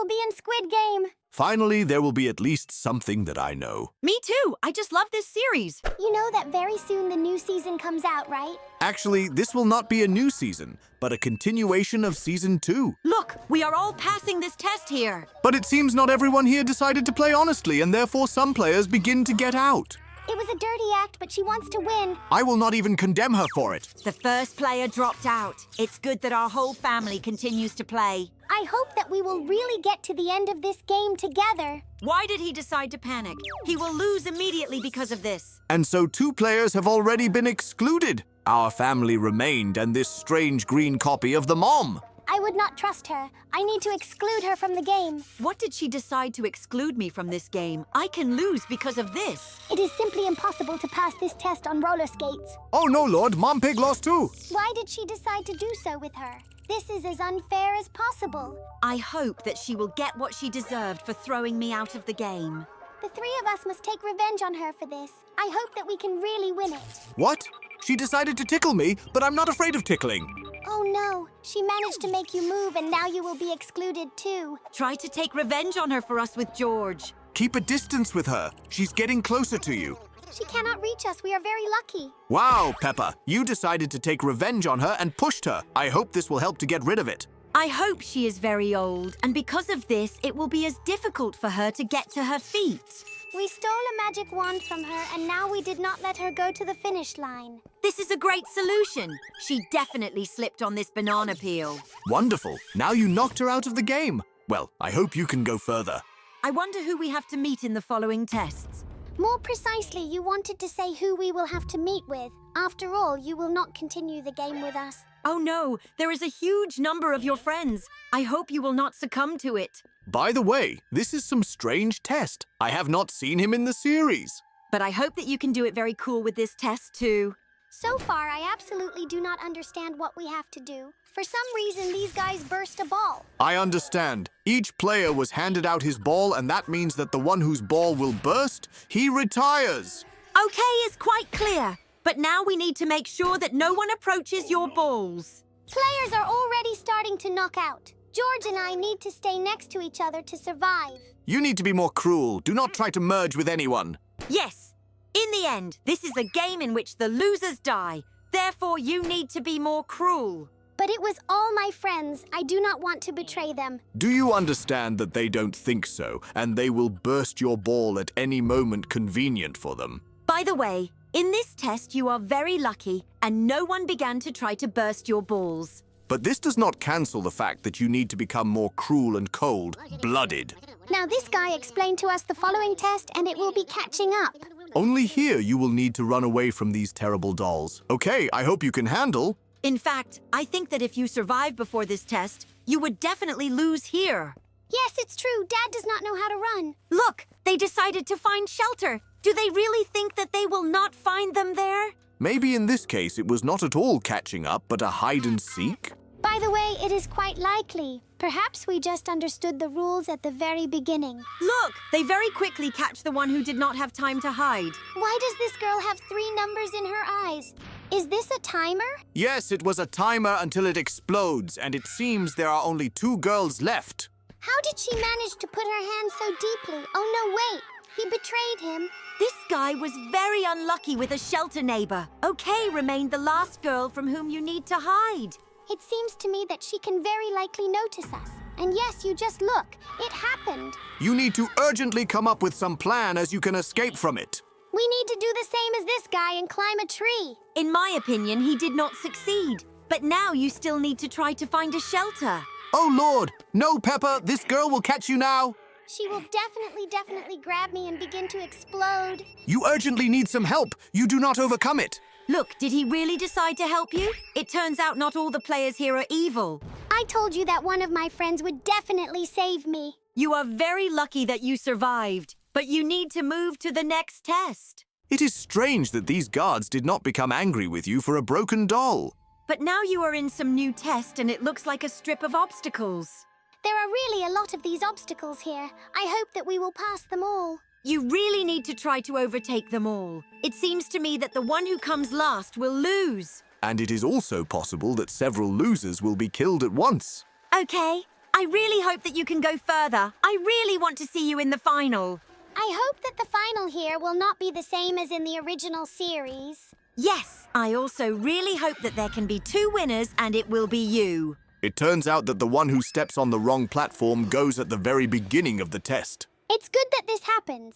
be in Squid Game. Finally, there will be at least something that I know. Me too. I just love this series. You know that very soon the new season comes out, right? Actually, this will not be a new season, but a continuation of Season 2. Look, we are all passing this test here. But it seems not everyone here decided to play honestly, and therefore some players begin to get out. It was a dirty act, but she wants to win. I will not even condemn her for it. The first player dropped out. It's good that our whole family continues to play. I hope that we will really get to the end of this game together. Why did he decide to panic? He will lose immediately because of this. And so 2 players have already been excluded. Our family remained and this strange green copy of the mom. I would not trust her. I need to exclude her from the game. What did she decide to exclude me from this game? I can lose because of this. It is simply impossible to pass this test on roller skates. Oh no, Lord, Mom Pig lost too. Why did she decide to do so with her? This is as unfair as possible. I hope that she will get what she deserved for throwing me out of the game. The 3 of us must take revenge on her for this. I hope that we can really win it. What? She decided to tickle me, but I'm not afraid of tickling. Oh no, she managed to make you move and now you will be excluded too. Try to take revenge on her for us with George. Keep a distance with her. She's getting closer to you. She cannot reach us. We are very lucky. Wow, Peppa, you decided to take revenge on her and pushed her. I hope this will help to get rid of it. I hope she is very old, and because of this, it will be as difficult for her to get to her feet. We stole a magic wand from her and now we did not let her go to the finish line. This is a great solution. She definitely slipped on this banana peel. Wonderful. Now you knocked her out of the game. Well, I hope you can go further. I wonder who we have to meet in the following tests. More precisely, you wanted to say who we will have to meet with. After all, you will not continue the game with us. Oh no, there is a huge number of your friends. I hope you will not succumb to it. By the way, this is some strange test. I have not seen him in the series. But I hope that you can do it very cool with this test too. So far, I absolutely do not understand what we have to do. For some reason, these guys burst a ball. I understand. Each player was handed out his ball, and that means that the one whose ball will burst, he retires. Okay is quite clear. But now we need to make sure that no one approaches your balls. Players are already starting to knock out. George and I need to stay next to each other to survive. You need to be more cruel. Do not try to merge with anyone. Yes. In the end, this is a game in which the losers die. Therefore, you need to be more cruel. But it was all my friends. I do not want to betray them. Do you understand that they don't think so, and they will burst your ball at any moment convenient for them? By the way, in this test, you are very lucky, and no one began to try to burst your balls. But this does not cancel the fact that you need to become more cruel and cold-blooded. Now this guy explained to us the following test and it will be catching up. Only here you will need to run away from these terrible dolls. Okay, I hope you can handle. In fact, I think that if you survive before this test, you would definitely lose here. Yes, it's true. Dad does not know how to run. Look, they decided to find shelter. Do they really think that they will not find them there? Maybe in this case it was not at all catching up, but a hide-and-seek? By the way, it is quite likely. Perhaps we just understood the rules at the very beginning. Look, they very quickly catch the one who did not have time to hide. Why does this girl have 3 numbers in her eyes? Is this a timer? Yes, it was a timer until it explodes, and it seems there are only 2 girls left. How did she manage to put her hand so deeply? Oh no, wait. He betrayed him. This guy was very unlucky with a shelter neighbor. Okay remained the last girl from whom you need to hide. It seems to me that she can very likely notice us. And yes, you just look. It happened. You need to urgently come up with some plan as you can escape from it. We need to do the same as this guy and climb a tree. In my opinion, he did not succeed. But now you still need to try to find a shelter. Oh, Lord! No, Peppa! This girl will catch you now! She will definitely grab me and begin to explode. You urgently need some help. You do not overcome it. Look, did he really decide to help you? It turns out not all the players here are evil. I told you that one of my friends would definitely save me. You are very lucky that you survived, but you need to move to the next test. It is strange that these guards did not become angry with you for a broken doll. But now you are in some new test and it looks like a strip of obstacles. There are really a lot of these obstacles here. I hope that we will pass them all. You really need to try to overtake them all. It seems to me that the one who comes last will lose. And it is also possible that several losers will be killed at once. Okay, I really hope that you can go further. I really want to see you in the final. I hope that the final here will not be the same as in the original series. Yes, I also really hope that there can be 2 winners and it will be you. It turns out that the one who steps on the wrong platform goes at the very beginning of the test. It's good that this happens.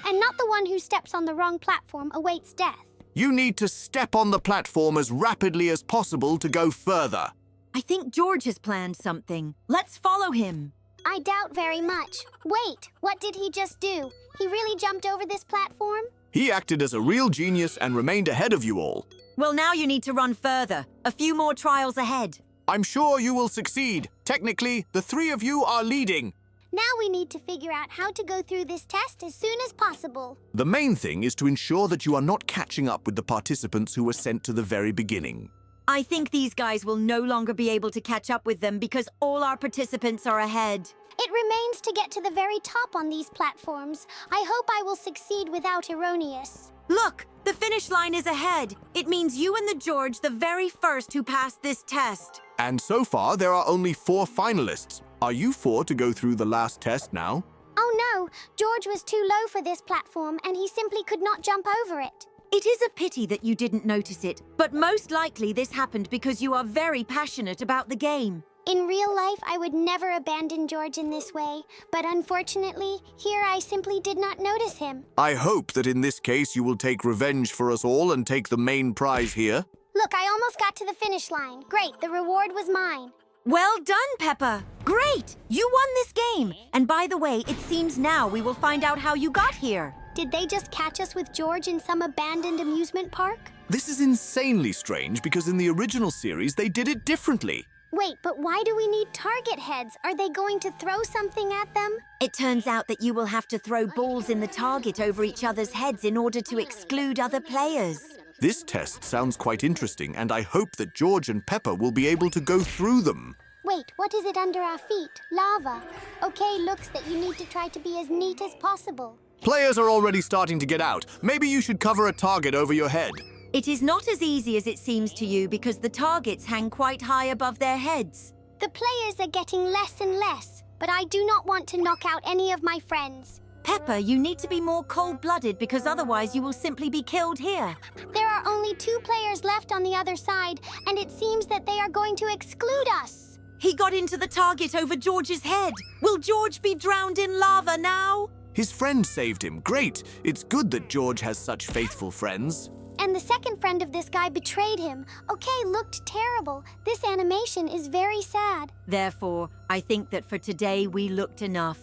And not the one who steps on the wrong platform awaits death. You need to step on the platform as rapidly as possible to go further. I think George has planned something. Let's follow him. I doubt very much. Wait, what did he just do? He really jumped over this platform? He acted as a real genius and remained ahead of you all. Well, now you need to run further. A few more trials ahead. I'm sure you will succeed. Technically, the 3 of you are leading. Now we need to figure out how to go through this test as soon as possible. The main thing is to ensure that you are not catching up with the participants who were sent to the very beginning. I think these guys will no longer be able to catch up with them because all our participants are ahead. It remains to get to the very top on these platforms. I hope I will succeed without erroneous. Look, the finish line is ahead. It means you and the George, the very first who passed this test. And so far, there are only 4 finalists. Are you 4 to go through the last test now? Oh no, George was too low for this platform and he simply could not jump over it. It is a pity that you didn't notice it, but most likely this happened because you are very passionate about the game. In real life, I would never abandon George in this way, but unfortunately, here I simply did not notice him. I hope that in this case you will take revenge for us all and take the main prize here. Look, I almost got to the finish line. Great, the reward was mine. Well done, Peppa. Great! You won this game. And by the way, it seems now we will find out how you got here. Did they just catch us with George in some abandoned amusement park? This is insanely strange because in the original series they did it differently. Wait, but why do we need target heads? Are they going to throw something at them? It turns out that you will have to throw balls in the target over each other's heads in order to exclude other players. This test sounds quite interesting, and I hope that George and Peppa will be able to go through them. Wait, what is it under our feet? Lava. Okay, looks that you need to try to be as neat as possible. Players are already starting to get out. Maybe you should cover a target over your head. It is not as easy as it seems to you because the targets hang quite high above their heads. The players are getting less and less, but I do not want to knock out any of my friends. Peppa, you need to be more cold-blooded because otherwise you will simply be killed here. There are only 2 players left on the other side, and it seems that they are going to exclude us. He got into the target over George's head. Will George be drowned in lava now? His friend saved him. Great. It's good that George has such faithful friends. And the second friend of this guy betrayed him. Okay, looked terrible. This animation is very sad. Therefore, I think that for today we looked enough.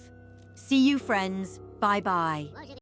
See you, friends. Bye-bye.